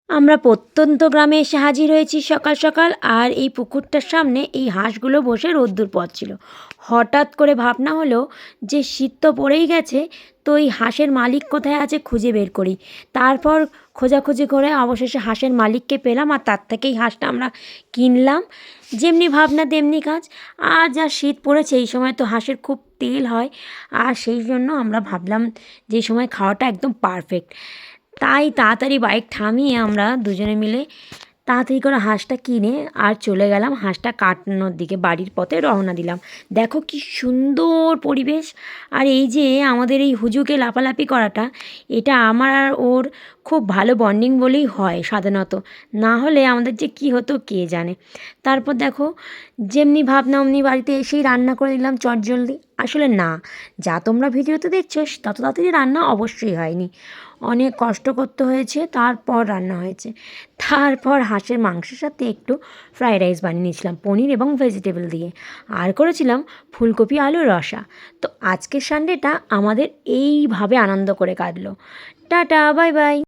আমরা প্রত্যন্ত গ্রামে এসে হাজির হয়েছি সকাল সকাল। আর এই পুকুরটার সামনে এই হাঁসগুলো বসে রোদ্দুর পোহাচ্ছিল। হঠাৎ করে ভাবনা হলো যে শীত তো পড়েই গেছে, তো এই হাঁসের মালিক কোথায় আছে খুঁজে বের করি। তারপর খোঁজাখুঁজি করে অবশেষে হাঁসের মালিককে পেলাম, আর তার থেকেই হাঁসটা আমরা কিনলাম। যেমনি ভাবনা তেমনি কাজ। আর যা শীত পড়েছে এই সময় তো হাঁসের খুব তেল হয়, আর সেই জন্য আমরা ভাবলাম যে এই সময় খাওয়াটা একদম পারফেক্ট। তাই তাড়াতাড়ি বাইক থামিয়ে আমরা দুজনে মিলে তাড়াতাড়ি করে হাঁসটা কিনে আর চলে গেলাম হাঁসটা কাটানোর দিকে। বাড়ির পথে রওনা দিলাম। দেখো কি সুন্দর পরিবেশ। আর এই যে আমাদের এই হুজুকে লাফালাফি করাটা, এটা আমার আর ওর খুব ভালো বন্ডিং বলেই হয় সাধারণত। না হলে আমাদের যে কী হতো কে জানে। তারপর দেখো, যেমনি ভাবনা অমনি বাড়িতে এসেই রান্না করে দিলাম চটজলদি। আসলে না, যা তোমরা ভিডিওতে দেখছো তত তাড়াতাড়ি রান্না অবশ্যই হয়নি, অনেক কষ্ট করতে হয়েছে, তারপর রান্না হয়েছে। তারপর হাঁসের মাংসের সাথে একটু ফ্রায়েড রাইস বানিয়ে নিয়েছিলাম পনির এবং ভেজিটেবল দিয়ে, আর করেছিলাম ফুলকপি আলুর রসা। তো আজকের সানডেটা আমাদের এইভাবে আনন্দ করে কাটলো। Tata, bye bye.